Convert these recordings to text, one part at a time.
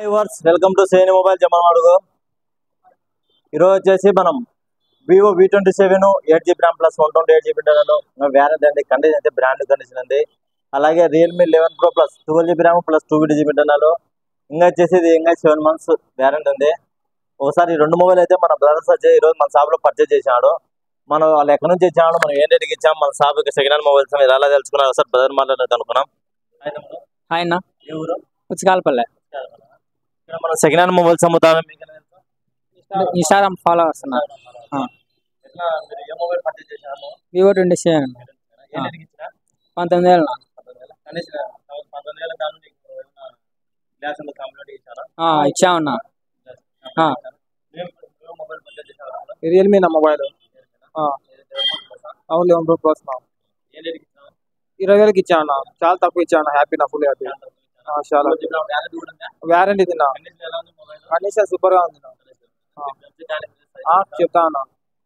Viewers welcome to సేని mobile జమ్మవాడుగు. ఈరోజు వచ్చేసి మనం Vivo V27 8GB RAM plus 128GB internal warranty అండి. కండిషన్ అయితే బ్రాండ్ కండిషన్ అండి. అలాగే Realme 11 Pro plus 12GB RAM plus 2GB internal ఇంకా వచ్చేసి ఇది ఇంకా 7 months వ్యారంటీ ఉంది. ఒకసారి ఈ రెండు మొబైల్ అయితే మన బ్రదర్స్ వచ్చి ఈరోజు మన షాప్ లో పర్చేజ్ చేసినాడు. మనం వాళ్ళు ఎక్కడి నుంచి ఇచ్చాడు, మనం ఏ రేట్కి ఇచ్చాం, మన షాప్ సెకండ్ హ్యాండ్ మొబైల్స్ ఎలా తెలుసుకున్నారు సార్ బ్రదర్ మాట్లాడేది అనుకున్నాం. ఆయన ఉచ్చకాలపల్లె మనం సెకండ్ హ్యాండ్ మొబైల్స్ అమ్ముతాము. ఇన్స్టాగ్రామ్ ఫాలో వస్తున్నారు. వివో 27 19,000 ఇచ్చామన్నా. రియల్మీ నా మొబైల్ అవును 11 Pro ప్లస్ 20,000కి ఇచ్చాను. చాలా తక్కువ ఇచ్చాను. హ్యాపీ నా ఫుల్ హ్యాపీ. చాలా వ్యారంటీ తిన్నా. కండిషన్ సూపర్ గా ఉంది. చెప్తా ఉన్నా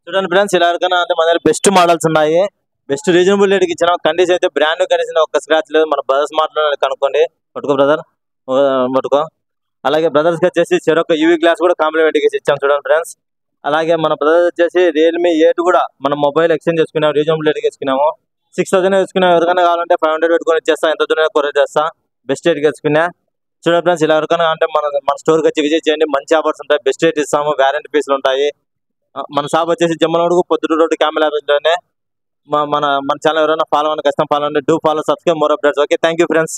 చూడండి ఫ్రెండ్స్, ఇలా ఎవరికైనా అంటే మన దగ్గర బెస్ట్ మోడల్స్ ఉన్నాయి. బెస్ట్ రీజనబుల్ రేట్కి ఇచ్చిన కండిషన్ అయితే బ్రాండ్ కండిషన్ ఒక్క స్క్రాచ్ లేదు. మన బ్రదర్స్ మాట్లాడాలి కనుక్కోండి. పట్టుకో బ్రదర్, పట్టుకో. అలాగే బ్రదర్స్ కి వచ్చేసి చెరొక యూవీ గ్లాస్ కూడా కాంప్లిమెంట్ గా ఇచ్చాం చూడండి ఫ్రెండ్స్. అలాగే మన బ్రదర్స్ వచ్చేసి రియల్మీ 8 కూడా మనం మొబైల్ ఎక్స్చేంజ్ చేసుకున్నాము. రీజనబుల్ రేట్కి వేసుకున్నాము. 6,000 వేసుకున్నాం. ఎవరికైనా కావాలంటే 500 పెట్టుకొని ఇచ్చేస్తా. ఎంత దూరం కొరియర్ చేస్తా. బెస్ట్ రేట్కి వేసుకున్నా. చూడండి ఫ్రెండ్స్, ఇలా ఎవరికైనా అంటే మన స్టోర్కి వచ్చి విజిట్ చేయండి. మంచి ఆఫర్స్ ఉంటాయి. బెస్ట్ రేట్ ఇస్తాము. వ్యారంటీ పీసులు ఉంటాయి. మన షాప్ వచ్చేసి జమ్మలమడుగు పొద్దుటూరు రోడ్డు క్యామెల్ ఆఫీస్లోనే. మన ఛానల్ ఎవరైనా ఫాలో అవ్వండి, కష్టం ఫాలో అండి. Do follow, subscribe, more updates. Okay, thank you friends.